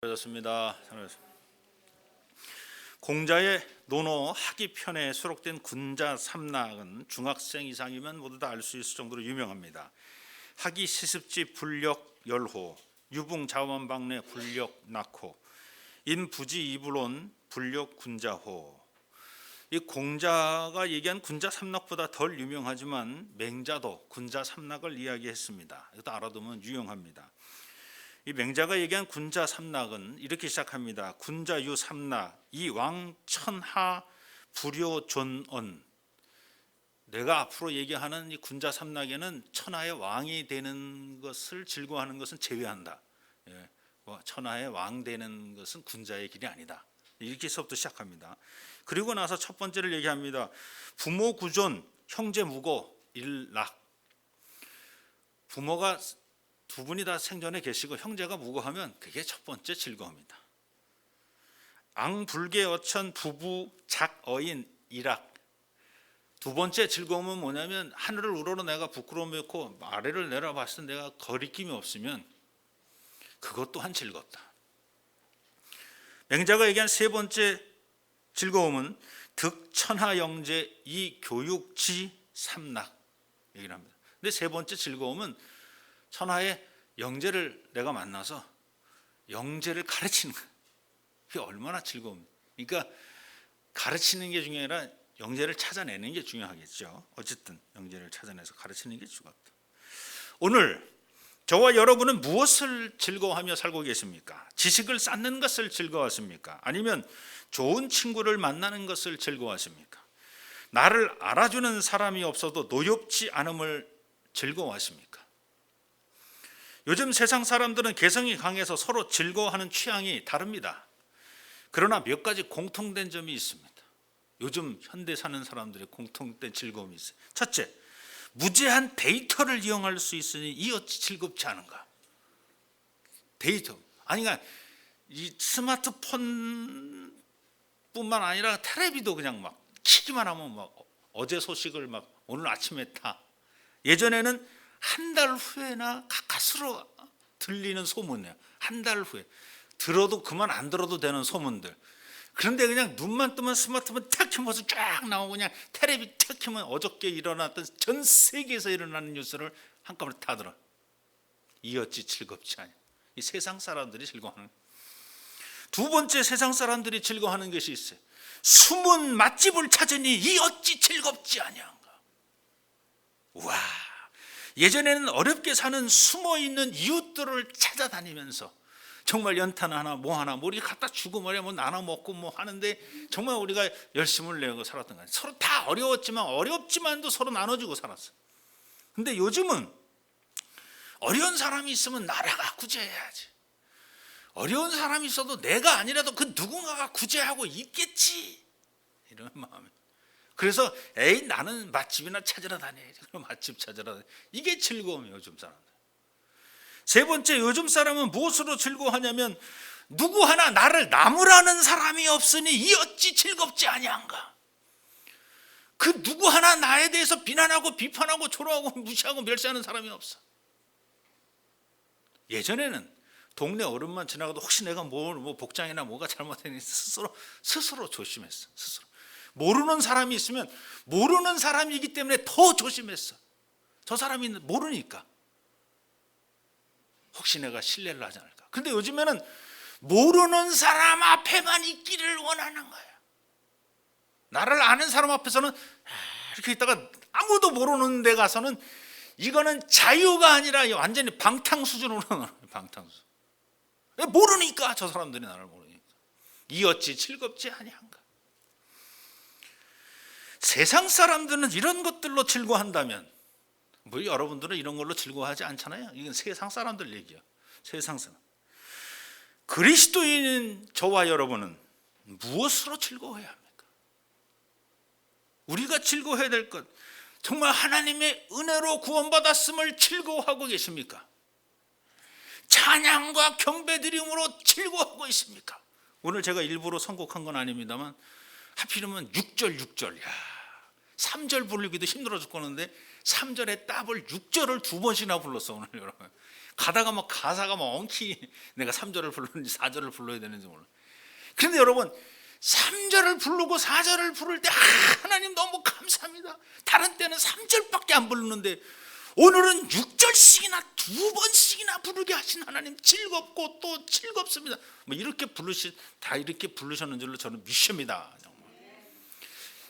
습니다. 공자의 논어 하기편에 수록된 군자 삼락은 중학생 이상이면 모두 다 알 수 있을 정도로 유명합니다. 하기 시습지 불력 열호, 유붕 자원방내 불력 낙호, 인부지 이불론 불력 군자호. 이 공자가 얘기한 군자 삼락보다 덜 유명하지만 맹자도 군자 삼락을 이야기했습니다. 이것도 알아두면 유용합니다. 이 맹자가 얘기한 군자 삼락은 이렇게 시작합니다. 군자유 삼락 이왕 천하 불효 존언. 내가 앞으로 얘기하는 이 군자 삼락에는 천하의 왕이 되는 것을 즐거워하는 것은 제외한다. 천하의 왕 되는 것은 군자의 길이 아니다. 이렇게서부터 시작합니다. 그리고 나서 첫 번째를 얘기합니다. 부모 구존 형제 무고 일락. 부모가 두 분이 다 생전에 계시고 형제가 무고하면 그게 첫 번째 즐거움이다. 앙불계 어천 부부 작어인 일학. 두 번째 즐거움은 뭐냐면 하늘을 우러러 내가 부끄러움했고 아래를 내려봤을 때 내가 거리낌이 없으면 그것 또한 즐겁다. 맹자가 얘기한 세 번째 즐거움은 득천하영재 이교육지 삼락 얘기를 합니다. 근데 세 번째 즐거움은 천하의 영재를 내가 만나서 영재를 가르치는 거예요. 그게 얼마나 즐거운. 그러니까 가르치는 게 중요한 게 아니라 영재를 찾아내는 게 중요하겠죠. 어쨌든 영재를 찾아내서 가르치는 게 중요하다. 오늘 저와 여러분은 무엇을 즐거워하며 살고 계십니까? 지식을 쌓는 것을 즐거워하십니까? 아니면 좋은 친구를 만나는 것을 즐거워하십니까? 나를 알아주는 사람이 없어도 노엽지 않음을 즐거워하십니까? 요즘 세상 사람들은 개성이 강해서 서로 즐거워하는 취향이 다릅니다. 그러나 몇 가지 공통된 점이 있습니다. 요즘 현대 사는 사람들의 공통된 즐거움이 있어요. 첫째, 무제한 데이터를 이용할 수 있으니 이 어찌 즐겁지 않은가? 데이터. 아니, 그러니까 이 스마트폰뿐만 아니라 텔레비도 그냥 막 키기만 하면 막 어제 소식을 막 오늘 아침에 다. 예전에는 한 달 후에나 가까스로 들리는 소문이에요. 한 달 후에 들어도 그만 안 들어도 되는 소문들. 그런데 그냥 눈만 뜨면 스마트폰 탁 켜면서 쫙 나오고 그냥 텔레비 탁 켜면 어저께 일어났던 전 세계에서 일어나는 뉴스를 한꺼번에 다 들어. 이 어찌 즐겁지 않냐. 이 세상 사람들이 즐거워하는. 두 번째 세상 사람들이 즐거워하는 것이 있어요. 숨은 맛집을 찾으니 이 어찌 즐겁지 않냐인가. 와. 예전에는 어렵게 사는 숨어있는 이웃들을 찾아다니면서 정말 연탄 하나 뭐 하나 뭐 이렇게 갖다 주고 말이야 뭐 나눠 먹고 뭐 하는데 정말 우리가 열심을 내고 살았던 거예요. 서로 다 어렵지만도 서로 나눠주고 살았어. 근데 요즘은 어려운 사람이 있으면 나라가 구제해야지. 어려운 사람이 있어도 내가 아니라도 그 누군가가 구제하고 있겠지 이런 마음이. 그래서 에이 나는 맛집이나 찾으러 다녀야지. 그럼 맛집 찾으러 다녀. 이게 즐거움이에요 요즘 사람들. 세 번째, 요즘 사람은 무엇으로 즐거워하냐면 누구 하나 나를 나무라는 사람이 없으니 이 어찌 즐겁지 아니한가. 그 누구 하나 나에 대해서 비난하고 비판하고 조롱하고 무시하고 멸시하는 사람이 없어. 예전에는 동네 어른만 지나가도 혹시 내가 뭐 복장이나 뭐가 잘못했는지 스스로 조심했어. 스스로. 모르는 사람이 있으면 모르는 사람이기 때문에 더 조심했어. 저 사람이 모르니까. 혹시 내가 신뢰를 하지 않을까. 그런데 요즘에는 모르는 사람 앞에만 있기를 원하는 거야. 나를 아는 사람 앞에서는 이렇게 있다가 아무도 모르는 데 가서는 이거는 자유가 아니라 완전히 방탕 수준으로 방탕수. 모르니까 저 사람들이 나를 모르니까. 이 어찌 즐겁지 아니한가. 세상 사람들은 이런 것들로 즐거워한다면 뭐 여러분들은 이런 걸로 즐거워하지 않잖아요. 이건 세상 사람들 얘기야. 세상 사람. 그리스도인인 저와 여러분은 무엇으로 즐거워해야 합니까? 우리가 즐거워해야 될 것, 정말 하나님의 은혜로 구원받았음을 즐거워하고 계십니까? 찬양과 경배드림으로 즐거워하고 있습니까? 오늘 제가 일부러 선곡한 건 아닙니다만 하필이면 6절. 야, 3절 부르기도 힘들어 죽겠는데 3절의 답을 6절을 두 번씩이나 불렀어 오늘 여러분. 가다가 막 가사가 막 엉키 내가 3절을 부르는지 4절을 불러야 되는지 몰라. 그런데 여러분 3절을 부르고 4절을 부를 때 하나님 너무 감사합니다. 다른 때는 3절밖에 안 부르는데 오늘은 6절씩이나 2번씩이나 부르게 하신 하나님 즐겁고 또 즐겁습니다. 뭐 이렇게 다 이렇게 부르셨는 줄로 저는 믿습니다. 정말.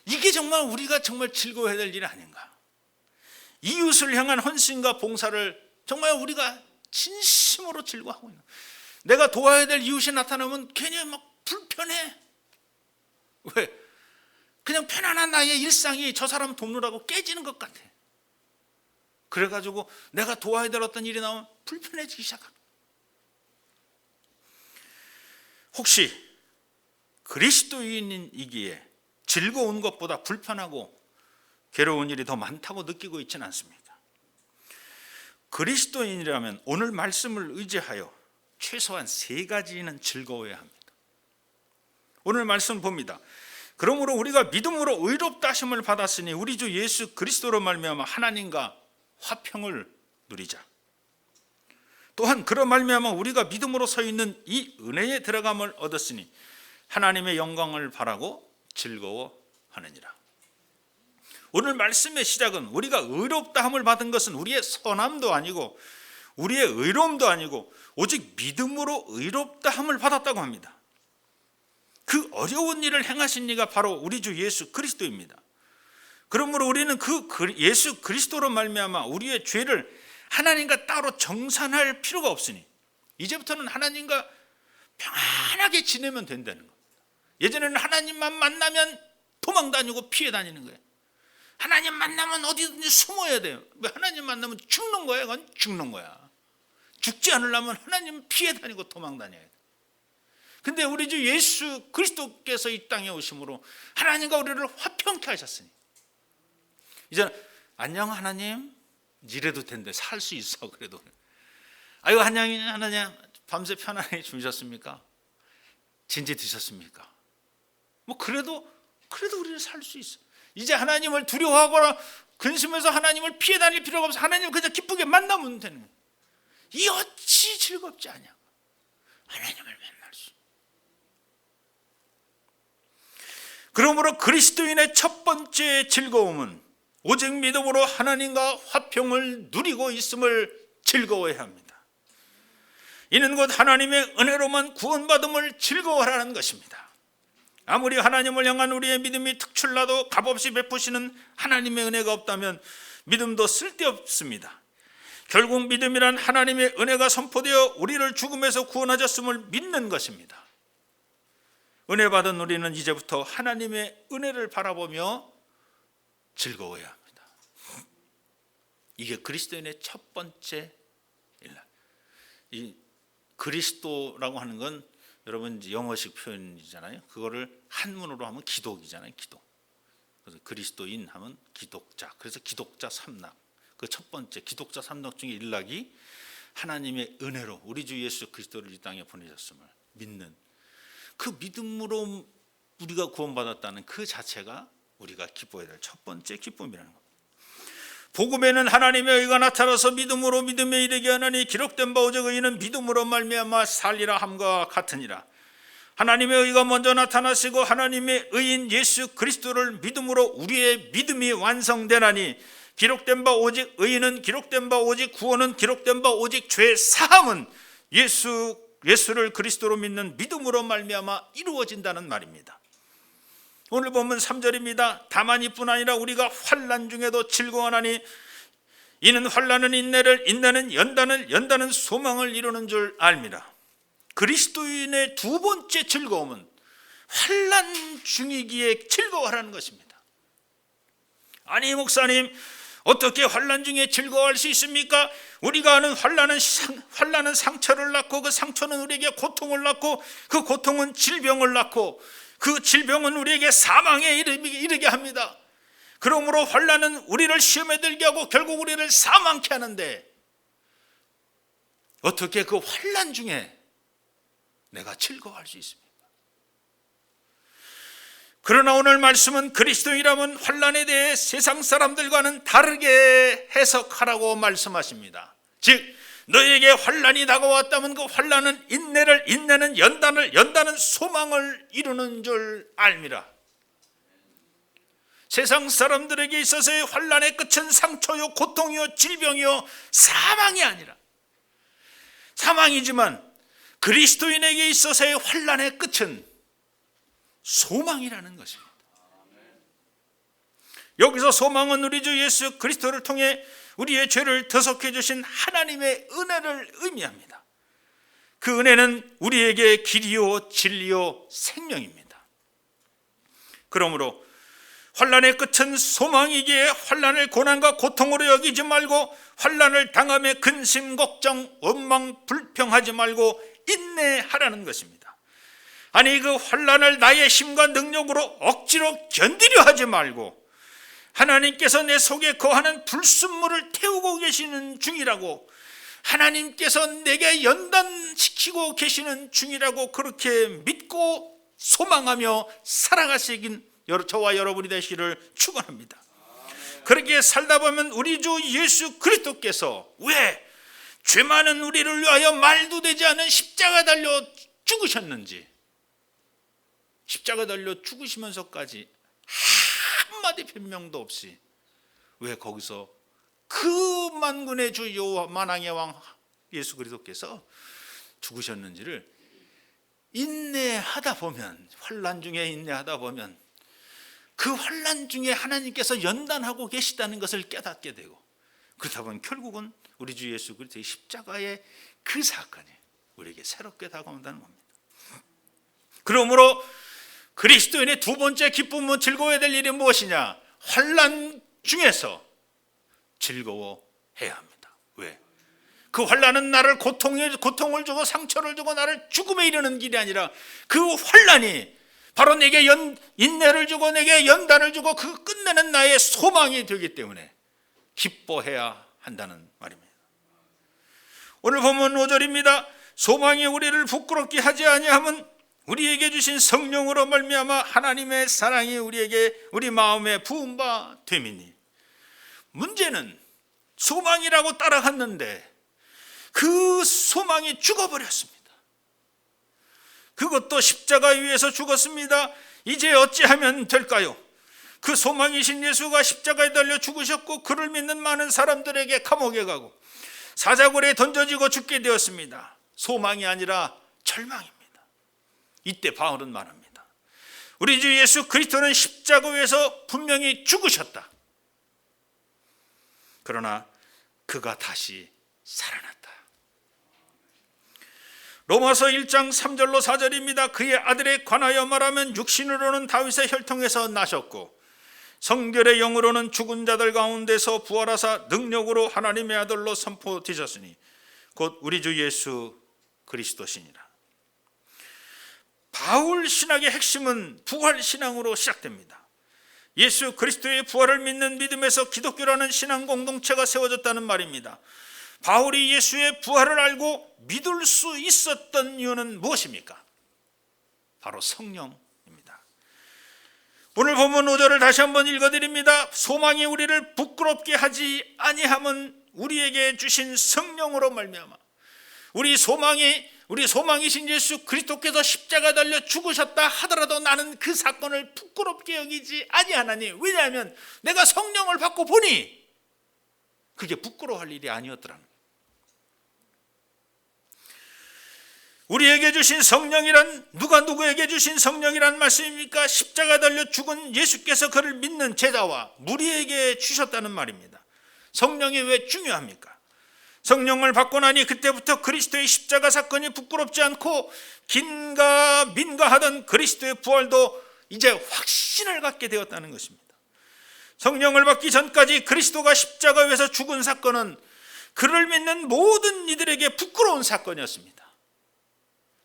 이게 정말 우리가 정말 즐거워해야 될 일이 아닌가. 이웃을 향한 헌신과 봉사를 정말 우리가 진심으로 즐거워하고 있는. 내가 도와야 될 이웃이 나타나면 괜히 막 불편해. 왜? 그냥 편안한 나의 일상이 저 사람 돕느라고 깨지는 것 같아. 그래가지고 내가 도와야 될 어떤 일이 나오면 불편해지기 시작합니다. 혹시 그리스도인이기에 즐거운 것보다 불편하고 괴로운 일이 더 많다고 느끼고 있지는 않습니까? 그리스도인이라면 오늘 말씀을 의지하여 최소한 3가지는 즐거워야 합니다. 오늘 말씀 봅니다. 그러므로 우리가 믿음으로 의롭다 하심을 받았으니 우리 주 예수 그리스도로 말미암아 하나님과 화평을 누리자. 또한 그로 말미암아 우리가 믿음으로 서 있는 이 은혜에 들어감을 얻었으니 하나님의 영광을 바라고 즐거워하느니라. 오늘 말씀의 시작은 우리가 의롭다 함을 받은 것은 우리의 선함도 아니고 우리의 의로움도 아니고 오직 믿음으로 의롭다 함을 받았다고 합니다. 그 어려운 일을 행하신 이가 바로 우리 주 예수 그리스도입니다. 그러므로 우리는 그 예수 그리스도로 말미암아 우리의 죄를 하나님과 따로 정산할 필요가 없으니 이제부터는 하나님과 평안하게 지내면 된다는 겁니다. 예전에는 하나님만 만나면 도망 다니고 피해 다니는 거예요. 하나님 만나면 어디든지 숨어야 돼요. 왜? 하나님 만나면 죽는 거야. 그건 죽는 거야. 죽지 않으려면 하나님 피해 다니고 도망 다녀야 돼. 근데 우리 주 예수 그리스도께서 이 땅에 오심으로 하나님과 우리를 화평케 하셨으니 이제 안녕 하나님 이래도 된대. 살 수 있어. 그래도 아유 하나님 밤새 편안하게 주무셨습니까? 진지 드셨습니까? 뭐 그래도 우리는 살 수 있어. 이제 하나님을 두려워하거나 근심해서 하나님을 피해 다닐 필요가 없어. 하나님을 그냥 기쁘게 만나면 되는 거예요. 이 어찌 즐겁지 않냐. 하나님을 만날 수. 그러므로 그리스도인의 첫 번째 즐거움은 오직 믿음으로 하나님과 화평을 누리고 있음을 즐거워해야 합니다. 이는 곧 하나님의 은혜로만 구원받음을 즐거워하라는 것입니다. 아무리 하나님을 향한 우리의 믿음이 특출나도 값없이 베푸시는 하나님의 은혜가 없다면 믿음도 쓸데없습니다. 결국 믿음이란 하나님의 은혜가 선포되어 우리를 죽음에서 구원하셨음을 믿는 것입니다. 은혜 받은 우리는 이제부터 하나님의 은혜를 바라보며 즐거워야 합니다. 이게 그리스도인의 첫 번째 일. 이 그리스도라고 하는 건 여러분 영어식 표현이잖아요. 그거를 한문으로 하면 기독이잖아요. 기독. 그래서 그리스도인 하면 기독자. 그래서 기독자 삼락. 그 첫 번째 기독자 삼락 중에 일락이 하나님의 은혜로 우리 주 예수 그리스도를 이 땅에 보내셨음을 믿는 그 믿음으로 우리가 구원받았다는 그 자체가 우리가 기뻐해야 될 첫 번째 기쁨이라는 겁니다. 복음에는 하나님의 의가 나타나서 믿음으로 믿음에 이르게 하나니 기록된 바 오직 의인은 믿음으로 말미암아 살리라 함과 같으니라. 하나님의 의가 먼저 나타나시고 하나님의 의인 예수 그리스도를 믿음으로 우리의 믿음이 완성되나니 기록된 바 오직 의인은 기록된 바 오직 구원은 기록된 바 오직 죄 사함은 예수를 그리스도로 믿는 믿음으로 말미암아 이루어진다는 말입니다. 오늘 보면 3절입니다. 다만 이뿐 아니라 우리가 환난 중에도 즐거워하나니 이는 환난은 인내를 인내는 연단은 소망을 이루는 줄 압니다. 그리스도인의 두 번째 즐거움은 환난 중이기에 즐거워하라는 것입니다. 아니 목사님 어떻게 환난 중에 즐거워할 수 있습니까? 우리가 아는 환난은 상처를 낳고 그 상처는 우리에게 고통을 낳고 그 고통은 질병을 낳고 그 질병은 우리에게 사망에 이르게 합니다. 그러므로 환난은 우리를 시험에 들게 하고 결국 우리를 사망케 하는데 어떻게 그 환난 중에 내가 즐거워할 수 있습니까? 그러나 오늘 말씀은 그리스도인이라면 환난에 대해 세상 사람들과는 다르게 해석하라고 말씀하십니다. 즉 너에게 환난이 다가왔다면 그 환난은 인내를, 인내는 연단을, 연단은 소망을 이루는 줄 알미라. 세상 사람들에게 있어서의 환난의 끝은 상처요, 고통이요, 질병이요, 사망이 아니라, 사망이지만 그리스도인에게 있어서의 환난의 끝은 소망이라는 것입니다. 여기서 소망은 우리 주 예수 그리스도를 통해 우리의 죄를 대속해 주신 하나님의 은혜를 의미합니다. 그 은혜는 우리에게 길이요, 진리요, 생명입니다. 그러므로 환난의 끝은 소망이기에 환난을 고난과 고통으로 여기지 말고 환난을 당함에 근심, 걱정, 원망, 불평하지 말고 인내하라는 것입니다. 아니, 그 환난을 나의 힘과 능력으로 억지로 견디려 하지 말고 하나님께서 내 속에 거하는 불순물을 태우고 계시는 중이라고, 하나님께서 내게 연단시키고 계시는 중이라고 그렇게 믿고 소망하며 살아가시긴 저와 여러분이 되시기를 축원합니다. 그렇게 살다 보면 우리 주 예수 그리스도께서 왜 죄 많은 우리를 위하여 말도 되지 않은 십자가 달려 죽으셨는지, 십자가 달려 죽으시면서까지 한마디 변명도 없이 왜 거기서 그 만군의 주 여호와 만왕의 왕 예수 그리스도께서 죽으셨는지를 인내하다 보면, 환난 중에 인내하다 보면 그 환난 중에 하나님께서 연단하고 계시다는 것을 깨닫게 되고, 그러다 보면 결국은 우리 주 예수 그리스도의 십자가의 그 사건이 우리에게 새롭게 다가온다는 겁니다. 그러므로 그리스도인의 두 번째 기쁨은, 즐거워야 될 일이 무엇이냐? 환난 중에서 즐거워해야 합니다. 왜? 그 환난은 나를 고통을 주고 상처를 주고 나를 죽음에 이르는 길이 아니라, 그 환난이 바로 내게 인내를 주고 내게 연단을 주고 그 끝내는 나의 소망이 되기 때문에 기뻐해야 한다는 말입니다. 오늘 본문 5절입니다. 소망이 우리를 부끄럽게 하지 아니함은 우리에게 주신 성령으로 말미암아 하나님의 사랑이 우리 마음에 부은 바 됨이니. 문제는 소망이라고 따라갔는데 그 소망이 죽어버렸습니다. 그것도 십자가 위에서 죽었습니다. 이제 어찌하면 될까요? 그 소망이신 예수가 십자가에 달려 죽으셨고, 그를 믿는 많은 사람들에게 감옥에 가고 사자굴에 던져지고 죽게 되었습니다. 소망이 아니라 절망입니다. 이때 바울은 말합니다. 우리 주 예수 그리스도는 십자가 위에서 분명히 죽으셨다. 그러나 그가 다시 살아났다. 로마서 1장 3절로 4절입니다. 그의 아들에 관하여 말하면 육신으로는 다윗의 혈통에서 나셨고 성결의 영으로는 죽은 자들 가운데서 부활하사 능력으로 하나님의 아들로 선포되셨으니 곧 우리 주 예수 그리스도시니라. 바울 신학의 핵심은 부활 신앙으로 시작됩니다. 예수 그리스도의 부활을 믿는 믿음에서 기독교라는 신앙 공동체가 세워졌다는 말입니다. 바울이 예수의 부활을 알고 믿을 수 있었던 이유는 무엇입니까? 바로 성령입니다. 오늘 본문 5절을 다시 한번 읽어드립니다. 소망이 우리를 부끄럽게 하지 아니함은 우리에게 주신 성령으로 말미암아. 우리 소망이신 예수 그리스도께서 십자가 달려 죽으셨다 하더라도 나는 그 사건을 부끄럽게 여기지 아니하나니. 왜냐하면 내가 성령을 받고 보니 그게 부끄러워할 일이 아니었더라는 거예요. 우리에게 주신 성령이란, 누가 누구에게 주신 성령이란 말씀입니까? 십자가 달려 죽은 예수께서 그를 믿는 제자와 무리에게 주셨다는 말입니다. 성령이 왜 중요합니까? 성령을 받고 나니 그때부터 그리스도의 십자가 사건이 부끄럽지 않고 긴가 민가 하던 그리스도의 부활도 이제 확신을 갖게 되었다는 것입니다. 성령을 받기 전까지 그리스도가 십자가 위에서 죽은 사건은 그를 믿는 모든 이들에게 부끄러운 사건이었습니다.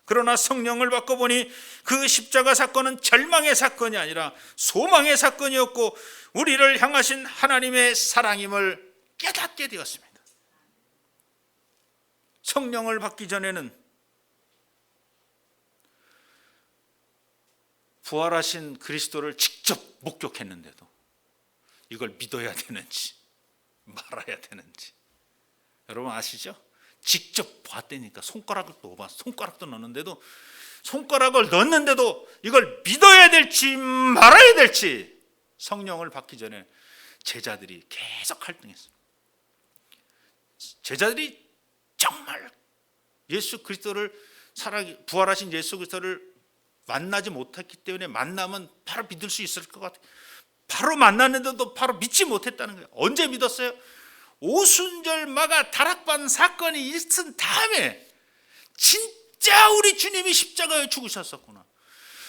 그러나 성령을 받고 보니 그 십자가 사건은 절망의 사건이 아니라 소망의 사건이었고 우리를 향하신 하나님의 사랑임을 깨닫게 되었습니다. 성령을 받기 전에는 부활하신 그리스도를 직접 목격했는데도 이걸 믿어야 되는지 말아야 되는지 여러분 아시죠? 직접 봤다니까. 손가락도 넣는데도, 손가락을 넣는데도 이걸 믿어야 될지 말아야 될지 성령을 받기 전에 제자들이 계속 갈등했어요. 제자들이 정말 예수 그리스도를 부활하신 예수 그리스도를 만나지 못했기 때문에 만나면 바로 믿을 수 있을 것 같아요. 바로 만났는데도 바로 믿지 못했다는 거예요. 언제 믿었어요? 오순절 마가 다락방 사건이 있은 다음에 진짜 우리 주님이 십자가에 죽으셨었구나,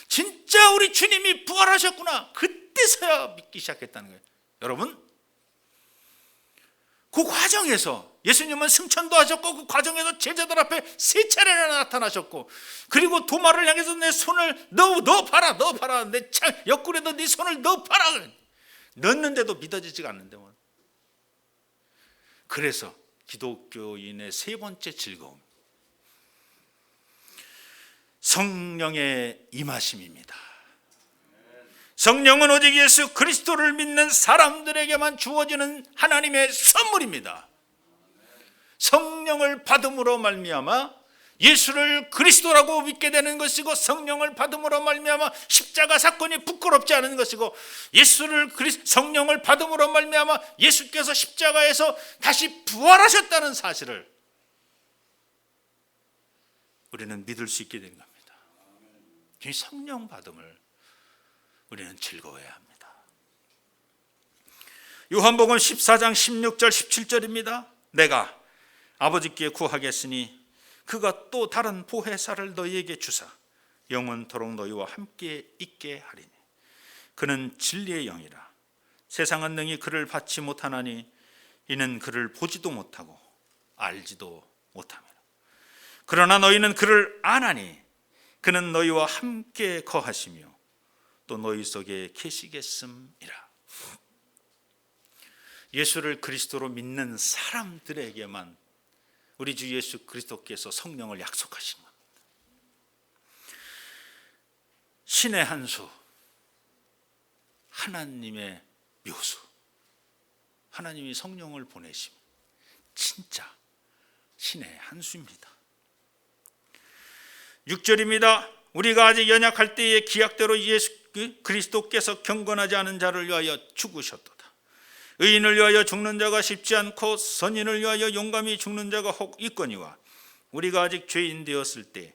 진짜 우리 주님이 부활하셨구나, 그때서야 믿기 시작했다는 거예요. 여러분, 그 과정에서 예수님은 승천도 하셨고, 그 과정에서 제자들 앞에 3차례나 나타나셨고, 그리고 도마를 향해서 내 손을 넣어봐라, 내 옆구리에도 네 손을 넣어봐라. 넣었는데도 믿어지지가 않는데 뭐. 그래서 기독교인의 3번째 즐거움, 성령의 임하심입니다. 성령은 오직 예수 그리스도를 믿는 사람들에게만 주어지는 하나님의 선물입니다. 성령을 받음으로 말미암아 예수를 그리스도라고 믿게 되는 것이고, 성령을 받음으로 말미암아 십자가 사건이 부끄럽지 않은 것이고, 성령을 받음으로 말미암아 예수께서 십자가에서 다시 부활하셨다는 사실을 우리는 믿을 수 있게 된 겁니다. 이 성령 받음을 우리는 즐거워해야 합니다. 요한복음 14장 16절 17절입니다. 내가 아버지께 구하겠으니 그가 또 다른 보혜사를 너희에게 주사 영원토록 너희와 함께 있게 하리니 그는 진리의 영이라. 세상은 능히 그를 받지 못하나니 이는 그를 보지도 못하고 알지도 못함이라. 그러나 너희는 그를 아나니 그는 너희와 함께 거하시며 또 너희 속에 계시겠음이라. 예수를 그리스도로 믿는 사람들에게만 우리 주 예수 그리스도께서 성령을 약속하신 겁니다. 신의 한 수, 하나님의 묘수, 하나님이 성령을 보내심, 진짜 신의 한 수입니다. 6절입니다. 우리가 아직 연약할 때에 기약대로 예수 그리스도께서 경건하지 않은 자를 위하여 죽으셨도다. 의인을 위하여 죽는 자가 쉽지 않고 선인을 위하여 용감히 죽는 자가 혹 있거니와 우리가 아직 죄인 되었을 때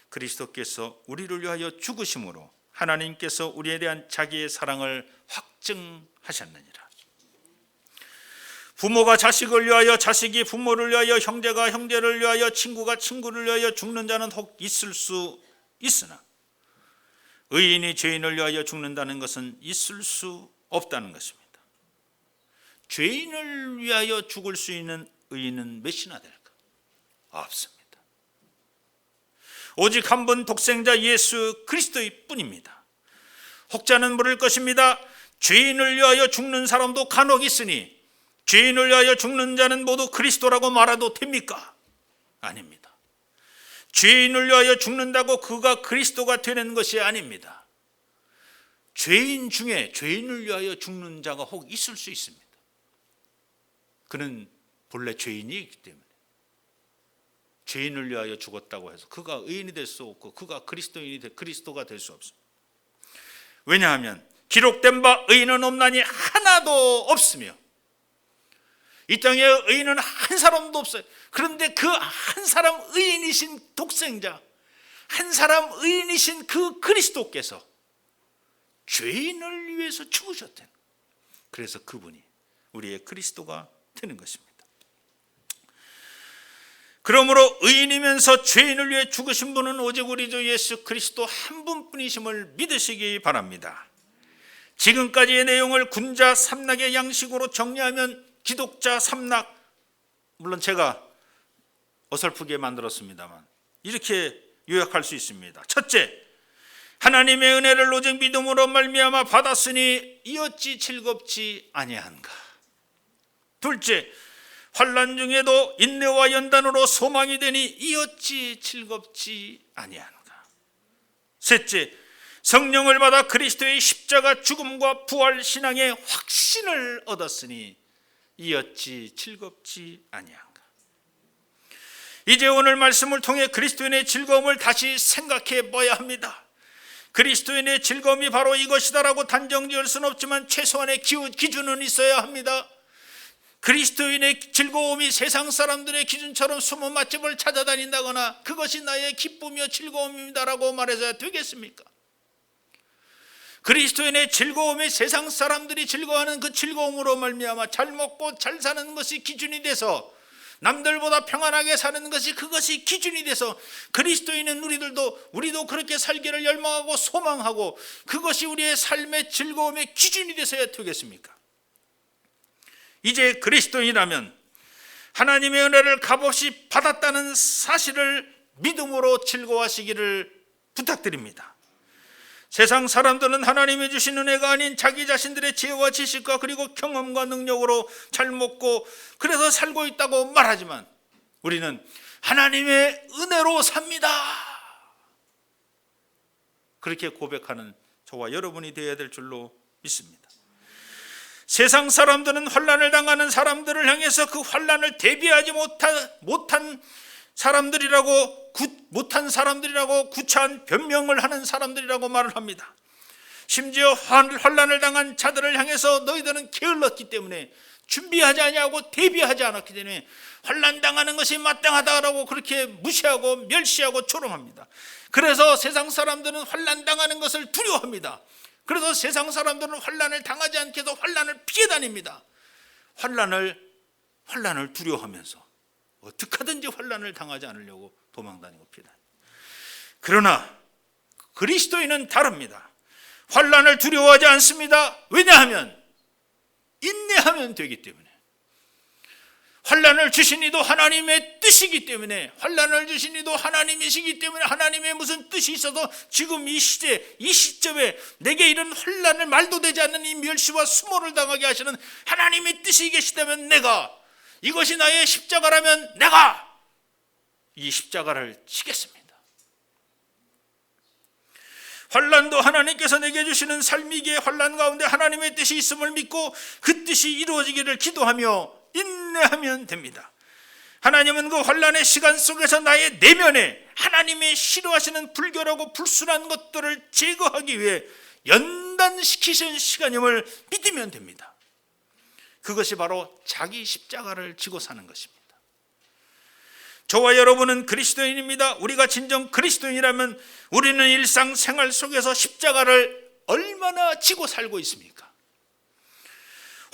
그리스도께서 우리를 위하여 죽으심으로 하나님께서 우리에 대한 자기의 사랑을 확증하셨느니라. 부모가 자식을 위하여, 자식이 부모를 위하여, 형제가 형제를 위하여, 친구가 친구를 위하여 죽는 자는 혹 있을 수 있으나 의인이 죄인을 위하여 죽는다는 것은 있을 수 없다는 것입니다. 죄인을 위하여 죽을 수 있는 의인은 몇이나 될까? 없습니다. 오직 한 분 독생자 예수 그리스도일 뿐입니다. 혹자는 물을 것입니다. 죄인을 위하여 죽는 사람도 간혹 있으니 죄인을 위하여 죽는 자는 모두 그리스도라고 말해도 됩니까? 아닙니다. 죄인을 위하여 죽는다고 그가 그리스도가 되는 것이 아닙니다. 죄인 중에 죄인을 위하여 죽는 자가 혹 있을 수 있습니다. 그는 본래 죄인이기 때문에 죄인을 위하여 죽었다고 해서 그가 의인이 될 수 없고 그가 그리스도가 될 수 없습니다. 왜냐하면 기록된 바 의인은 없나니 하나도 없으며 이 땅에 의인은 한 사람도 없어요. 그런데 그 한 사람 의인이신 독생자, 한 사람 의인이신 그 그리스도께서 죄인을 위해서 죽으셨대요. 그래서 그분이 우리의 그리스도가 되는 것입니다. 그러므로 의인이면서 죄인을 위해 죽으신 분은 오직 우리 주 예수 그리스도 한 분뿐이심을 믿으시기 바랍니다. 지금까지의 내용을 군자 삼락의 양식으로 정리하면 기독자 삼락, 물론 제가 어설프게 만들었습니다만 이렇게 요약할 수 있습니다. 첫째, 하나님의 은혜를 오직 믿음으로 말미암아 받았으니 이 어찌 즐겁지 아니한가. 둘째, 환난 중에도 인내와 연단으로 소망이 되니 이 어찌 즐겁지 아니한가. 셋째, 성령을 받아 그리스도의 십자가 죽음과 부활 신앙의 확신을 얻었으니 이 어찌 즐겁지 아니한가. 이제 오늘 말씀을 통해 그리스도인의 즐거움을 다시 생각해 봐야 합니다. 그리스도인의 즐거움이 바로 이것이다라고 단정지을 수는 없지만 최소한의 기준은 있어야 합니다. 그리스도인의 즐거움이 세상 사람들의 기준처럼 숨은 맛집을 찾아다닌다거나 그것이 나의 기쁨이요 즐거움입니다라고 말해서야 되겠습니까? 그리스도인의 즐거움이 세상 사람들이 즐거워하는 그 즐거움으로 말미암아 잘 먹고 잘 사는 것이 기준이 돼서 남들보다 평안하게 사는 것이 그것이 기준이 돼서 그리스도인은 우리도 그렇게 살기를 열망하고 소망하고 그것이 우리의 삶의 즐거움의 기준이 돼서야 되겠습니까? 이제 그리스도인이라면 하나님의 은혜를 값없이 받았다는 사실을 믿음으로 즐거워하시기를 부탁드립니다. 세상 사람들은 하나님이 주신 은혜가 아닌 자기 자신들의 지혜와 지식과 그리고 경험과 능력으로 잘 먹고 그래서 살고 있다고 말하지만 우리는 하나님의 은혜로 삽니다. 그렇게 고백하는 저와 여러분이 되어야 될 줄로 믿습니다. 세상 사람들은 환난을 당하는 사람들을 향해서 그 환난을 대비하지 못한 사람들이라고 구차한 변명을 하는 사람들이라고 말을 합니다. 심지어 환난을 당한 자들을 향해서 너희들은 게을렀기 때문에 준비하지 아니하고 대비하지 않았기 때문에 환난 당하는 것이 마땅하다라고 그렇게 무시하고 멸시하고 조롱합니다. 그래서 세상 사람들은 환난 당하는 것을 두려워합니다. 그래서 세상 사람들은 환난을 당하지 않게 해서 환난을 피해 다닙니다. 환난을 두려워하면서 어떻게 하든지 환난을 당하지 않으려고 도망다니고 피해 다닙니다. 그러나 그리스도인은 다릅니다. 환난을 두려워하지 않습니다. 왜냐하면 인내하면 되기 때문에. 환난을 주신 이도 하나님의 뜻이기 때문에, 환난을 주신 이도 하나님이시기 때문에 하나님의 무슨 뜻이 있어도 지금 이 시점에 내게 이런 환난을 말도 되지 않는 이 멸시와 수모를 당하게 하시는 하나님의 뜻이 계시다면 내가, 이것이 나의 십자가라면 내가 이 십자가를 지겠습니다. 환난도 하나님께서 내게 주시는 삶이기에 환난 가운데 하나님의 뜻이 있음을 믿고 그 뜻이 이루어지기를 기도하며 인내하면 됩니다. 하나님은 그 환난의 시간 속에서 나의 내면에 하나님의 싫어하시는 불결하고 불순한 것들을 제거하기 위해 연단시키신 시간임을 믿으면 됩니다. 그것이 바로 자기 십자가를 지고 사는 것입니다. 저와 여러분은 그리스도인입니다. 우리가 진정 그리스도인이라면 우리는 일상생활 속에서 십자가를 얼마나 지고 살고 있습니까?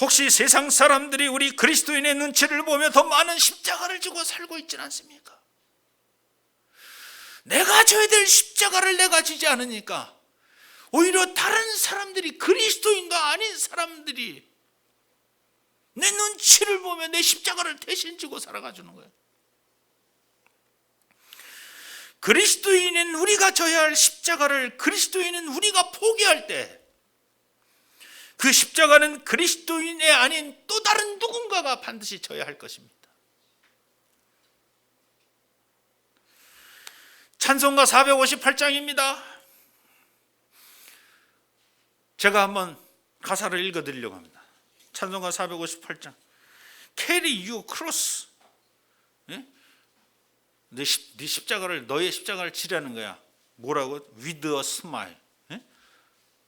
혹시 세상 사람들이 우리 그리스도인의 눈치를 보며 더 많은 십자가를 지고 살고 있지는 않습니까? 내가 져야 될 십자가를 내가 지지 않으니까 오히려 다른 사람들이, 그리스도인도 아닌 사람들이 내 눈치를 보며 내 십자가를 대신 지고 살아가주는 거예요. 그리스도인은 우리가 져야 할 십자가를 그리스도인은 우리가 포기할 때 그 십자가는 그리스도인이 아닌 또 다른 누군가가 반드시 져야 할 것입니다. 찬송가 458장입니다. 제가 한번 가사를 읽어드리려고 합니다. 찬송가 458장. Carry you cross. 네 십자가를, 너의 십자가를 지라는 거야. 뭐라고? With a smile.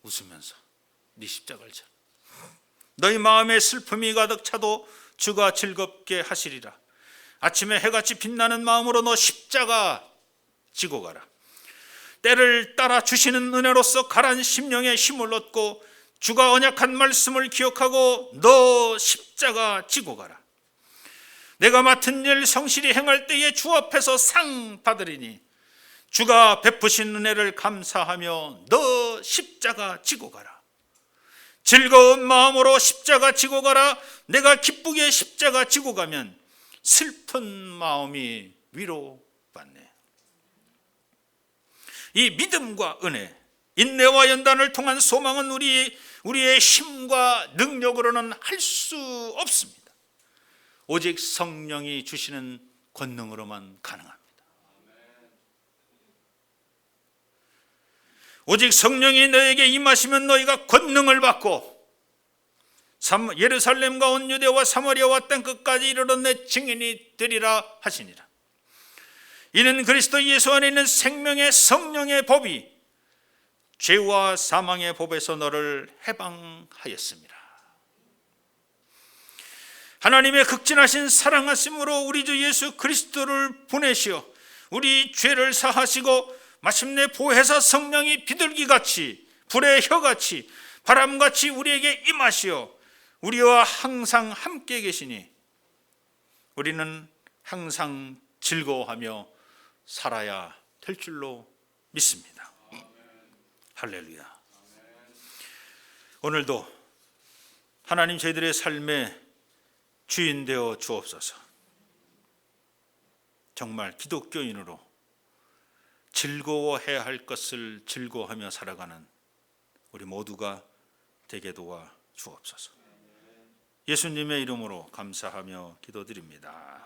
웃으면서 네 십자가를 져. 너희 마음에 슬픔이 가득 차도 주가 즐겁게 하시리라. 아침에 해같이 빛나는 마음으로 너 십자가 지고 가라. 때를 따라 주시는 은혜로서 가란 심령에 힘을 얻고 주가 언약한 말씀을 기억하고 너 십자가 지고 가라. 내가 맡은 일 성실히 행할 때에 주 앞에서 상 받으리니 주가 베푸신 은혜를 감사하며 너 십자가 지고 가라. 즐거운 마음으로 십자가 지고 가라. 내가 기쁘게 십자가 지고 가면 슬픈 마음이 위로받네. 이 믿음과 은혜, 인내와 연단을 통한 소망은 우리의 힘과 능력으로는 할 수 없습니다. 오직 성령이 주시는 권능으로만 가능합니다. 오직 성령이 너에게 임하시면 너희가 권능을 받고 예루살렘과 온 유대와 사마리아와 땅끝까지 이르러 내 증인이 되리라 하시니라. 이는 그리스도 예수 안에 있는 생명의 성령의 법이 죄와 사망의 법에서 너를 해방하였습니다. 하나님의 극진하신 사랑하심으로 우리 주 예수 그리스도를 보내시어 우리 죄를 사하시고 마침내 보혜사 성령이 비둘기같이 불의 혀같이 바람같이 우리에게 임하시어 우리와 항상 함께 계시니 우리는 항상 즐거워하며 살아야 될 줄로 믿습니다. 할렐루야. 오늘도 하나님 저희들의 삶의 주인 되어 주옵소서. 정말 기독교인으로 즐거워해야 할 것을 즐거워하며 살아가는 우리 모두가 되게 도와 주옵소서. 예수님의 이름으로 감사하며 기도드립니다.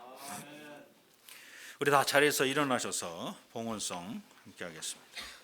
우리 다 자리에서 일어나셔서 봉헌송 함께 하겠습니다.